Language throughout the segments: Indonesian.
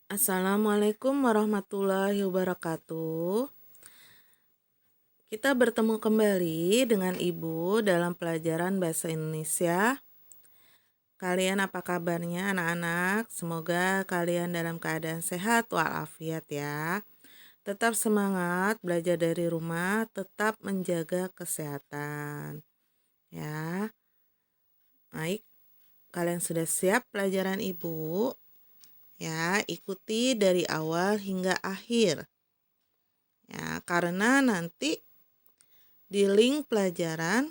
Assalamualaikum warahmatullahi wabarakatuh. Kita bertemu kembali dengan Ibu dalam pelajaran Bahasa Indonesia. Kalian apa kabarnya anak-anak? Semoga kalian dalam keadaan sehat walafiat ya. Tetap semangat belajar dari rumah, tetap menjaga kesehatan. Ya, baik. Kalian sudah siap pelajaran Ibu? Ya, ikuti dari awal hingga akhir. Ya, karena nanti di link pelajaran,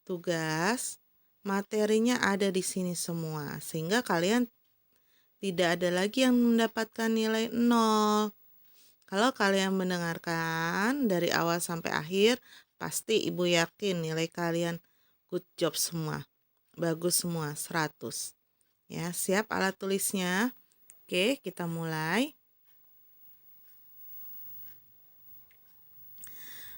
tugas, materinya ada di sini semua. Sehingga kalian tidak ada lagi yang mendapatkan nilai 0. Kalau kalian mendengarkan dari awal sampai akhir, pasti Ibu yakin nilai kalian good job semua. Bagus semua, 100. Ya, siap alat tulisnya? Oke, kita mulai.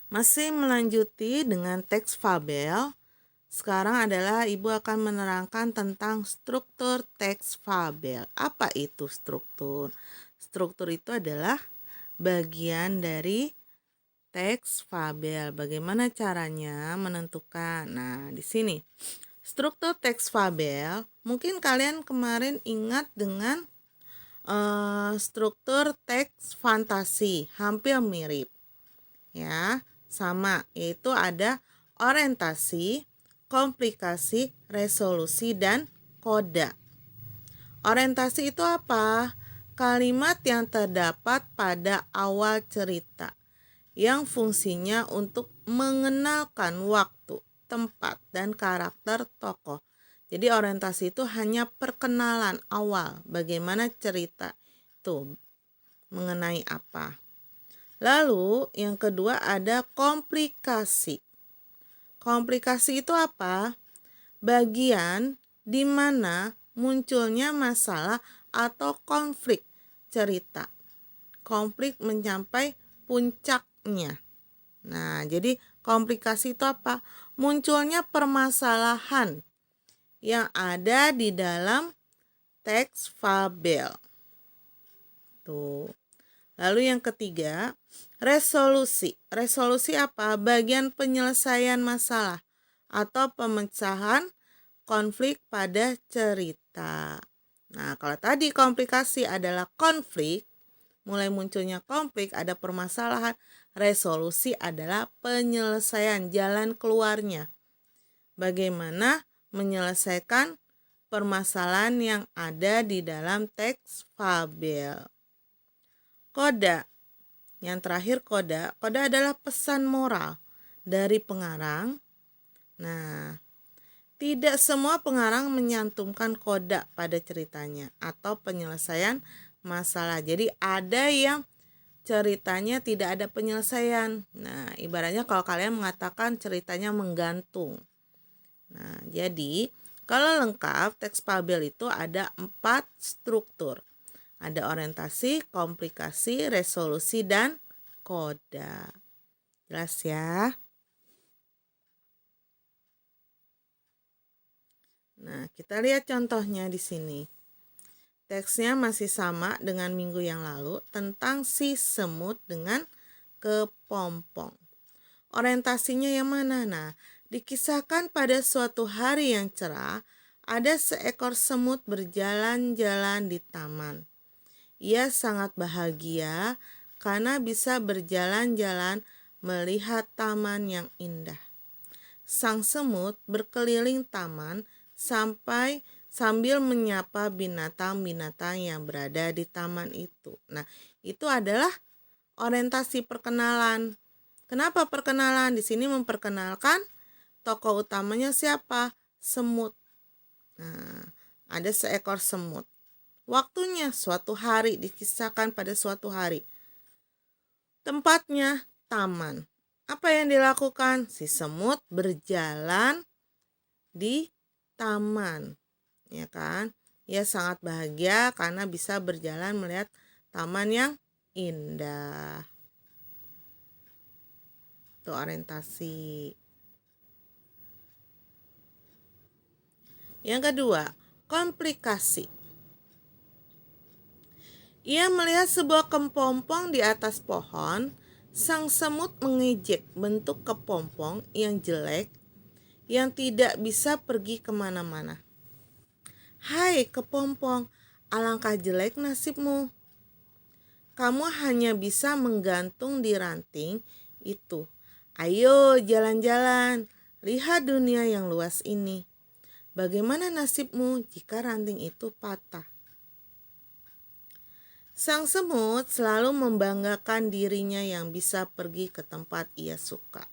Masih melanjuti dengan teks fabel. Sekarang adalah Ibu akan menerangkan tentang struktur teks fabel. Apa itu struktur? Struktur itu adalah bagian dari teks fabel. Bagaimana caranya menentukan? Nah, di sini struktur teks fabel. Mungkin kalian kemarin ingat dengan struktur teks fantasi, hampir mirip. Ya, sama, yaitu ada orientasi, komplikasi, resolusi, dan koda. Orientasi itu apa? Kalimat yang terdapat pada awal cerita yang fungsinya untuk mengenalkan waktu, tempat, dan karakter tokoh. Jadi orientasi itu hanya perkenalan awal bagaimana cerita itu mengenai apa. Lalu yang kedua ada komplikasi. Komplikasi itu apa? Bagian di mana munculnya masalah atau konflik cerita. Konflik mencapai puncaknya. Nah, jadi komplikasi itu apa? Munculnya permasalahan yang ada di dalam teks fabel. Tuh. Lalu yang ketiga, resolusi. Resolusi apa? Bagian penyelesaian masalah atau pemecahan konflik pada cerita. Nah, kalau tadi komplikasi adalah konflik, mulai munculnya konflik, ada permasalahan. Resolusi adalah penyelesaian, jalan keluarnya. Bagaimana menyelesaikan permasalahan yang ada di dalam teks fabel. Koda. Yang terakhir koda. Koda adalah pesan moral dari pengarang. Nah, tidak semua pengarang menyantumkan koda pada ceritanya atau penyelesaian masalah. Jadi ada yang ceritanya tidak ada penyelesaian. Nah, ibaratnya kalau kalian mengatakan ceritanya menggantung. Nah, jadi kalau lengkap teks fabel itu ada 4 struktur. Ada orientasi, komplikasi, resolusi, dan koda. Jelas ya? Nah, kita lihat contohnya di sini. Teksnya masih sama dengan minggu yang lalu tentang si semut dengan kepompong. Orientasinya yang mana? Nah, dikisahkan pada suatu hari yang cerah, ada seekor semut berjalan-jalan di taman. Ia sangat bahagia karena bisa berjalan-jalan melihat taman yang indah. Sang semut berkeliling taman sambil menyapa binatang-binatang yang berada di taman itu. Nah, itu adalah orientasi perkenalan. Kenapa perkenalan? Di sini memperkenalkan tokoh utamanya siapa? Semut. Nah, ada seekor semut. Waktunya suatu hari, dikisahkan pada suatu hari. Tempatnya taman. Apa yang dilakukan? Si semut berjalan di taman. Ya kan? Ia sangat bahagia karena bisa berjalan melihat taman yang indah. Itu orientasi. Yang kedua, komplikasi. Ia melihat sebuah kepompong di atas pohon. Sang semut mengejek bentuk kepompong yang jelek yang tidak bisa pergi kemana-mana. "Hai kepompong, alangkah jelek nasibmu. Kamu hanya bisa menggantung di ranting itu. Ayo jalan-jalan, lihat dunia yang luas ini. Bagaimana nasibmu jika ranting itu patah?" Sang semut selalu membanggakan dirinya yang bisa pergi ke tempat ia suka.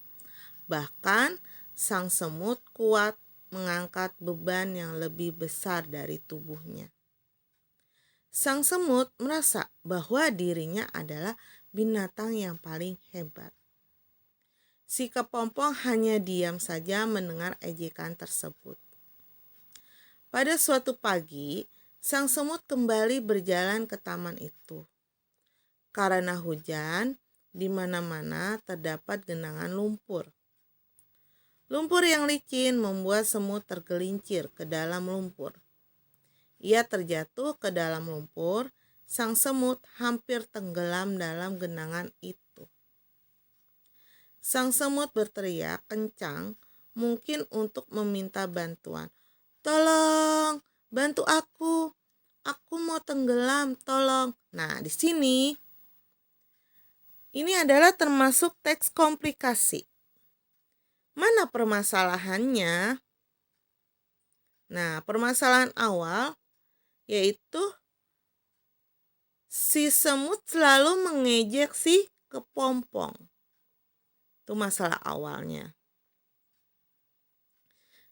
Bahkan sang semut kuat mengangkat beban yang lebih besar dari tubuhnya. Sang semut merasa bahwa dirinya adalah binatang yang paling hebat. Si kepompong hanya diam saja mendengar ejekan tersebut. Pada suatu pagi, sang semut kembali berjalan ke taman itu. Karena hujan, di mana-mana terdapat genangan lumpur. Lumpur yang licin membuat semut tergelincir ke dalam lumpur. Ia terjatuh ke dalam lumpur. Sang semut hampir tenggelam dalam genangan itu. Sang semut berteriak kencang, mungkin untuk meminta bantuan. "Tolong, bantu aku. Aku mau tenggelam, tolong." Nah, di sini ini adalah termasuk teks komplikasi. Mana permasalahannya? Nah, permasalahan awal yaitu si semut selalu mengejek si kepompong. Itu masalah awalnya.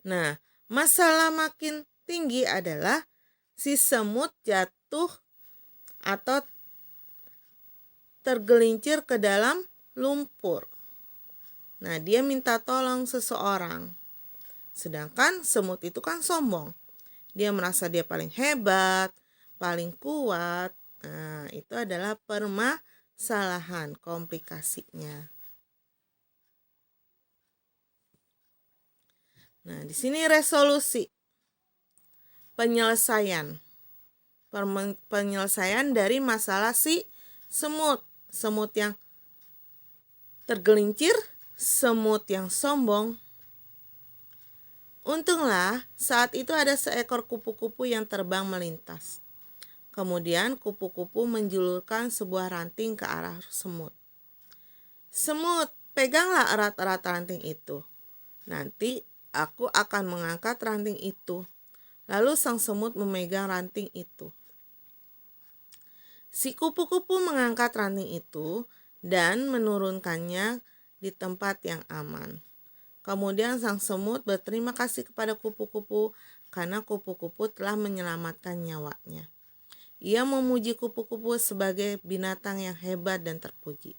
Nah, masalah makin tinggi adalah si semut jatuh atau tergelincir ke dalam lumpur. Nah, dia minta tolong seseorang. Sedangkan semut itu kan sombong. Dia merasa dia paling hebat, paling kuat. Nah, itu adalah permasalahan komplikasinya. Nah, di sini resolusi penyelesaian. Penyelesaian dari masalah si semut. Semut yang tergelincir, semut yang sombong. Untunglah saat itu ada seekor kupu-kupu yang terbang melintas. Kemudian kupu-kupu menjulurkan sebuah ranting ke arah semut. "Semut, peganglah erat-erat ranting itu. Nanti aku akan mengangkat ranting itu." Lalu sang semut memegang ranting itu. Si kupu-kupu mengangkat ranting itu dan menurunkannya di tempat yang aman. Kemudian sang semut berterima kasih kepada kupu-kupu karena kupu-kupu telah menyelamatkan nyawanya. Ia memuji kupu-kupu sebagai binatang yang hebat dan terpuji.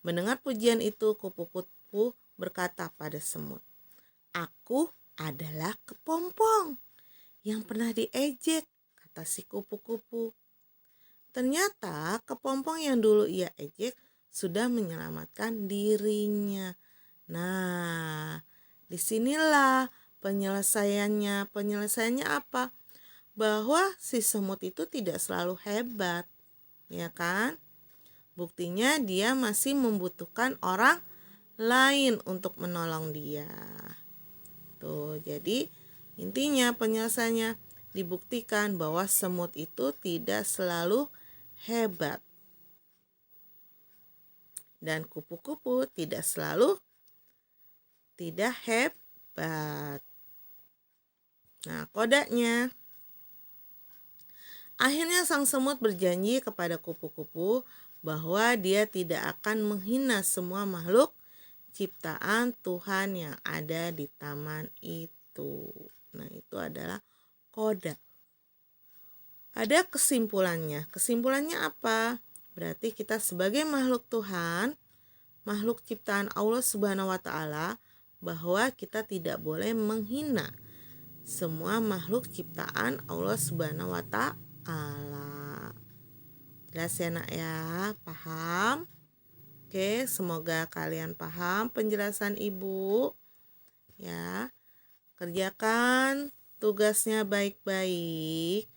Mendengar pujian itu, kupu-kupu berkata pada semut, "Aku adalah kepompong yang pernah diejek," kata si kupu-kupu. Ternyata kepompong yang dulu ia ejek sudah menyelamatkan dirinya. Nah, disinilah penyelesaiannya. Penyelesaiannya apa? Bahwa si semut itu tidak selalu hebat, ya kan? Buktinya dia masih membutuhkan orang lain untuk menolong dia. Tuh, jadi intinya penyelesaiannya dibuktikan bahwa semut itu tidak selalu hebat. Dan kupu-kupu tidak selalu tidak hebat. Nah, kodanya. Akhirnya sang semut berjanji kepada kupu-kupu bahwa dia tidak akan menghina semua makhluk ciptaan Tuhan yang ada di taman itu. Nah, itu adalah koda. Ada kesimpulannya. Kesimpulannya apa? Berarti kita sebagai makhluk Tuhan, makhluk ciptaan Allah Subhanahu wa taala, bahwa kita tidak boleh menghina semua makhluk ciptaan Allah Subhanahu wa taala. Jelas ya nak ya? Paham? Oke, semoga kalian paham penjelasan Ibu. Ya. Kerjakan tugasnya baik-baik.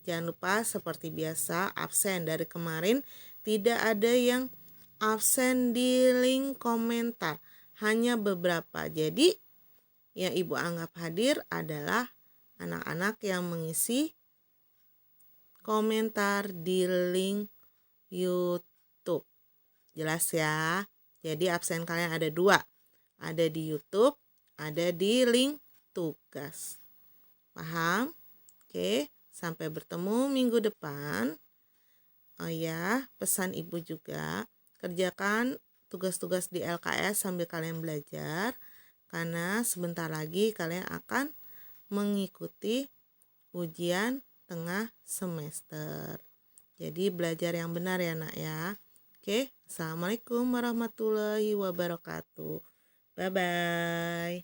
Jangan lupa seperti biasa absen. Dari kemarin tidak ada yang absen di link komentar, hanya beberapa. Jadi yang Ibu anggap hadir adalah anak-anak yang mengisi komentar di link YouTube. Jelas ya? Jadi absen kalian ada 2. Ada di YouTube, ada di link tugas. Paham? Oke, sampai bertemu minggu depan. Oh ya, pesan Ibu juga, kerjakan tugas-tugas di LKS sambil kalian belajar, karena sebentar lagi kalian akan mengikuti ujian tengah semester. Jadi belajar yang benar ya nak ya. Oke, Assalamualaikum warahmatullahi wabarakatuh. Bye-bye.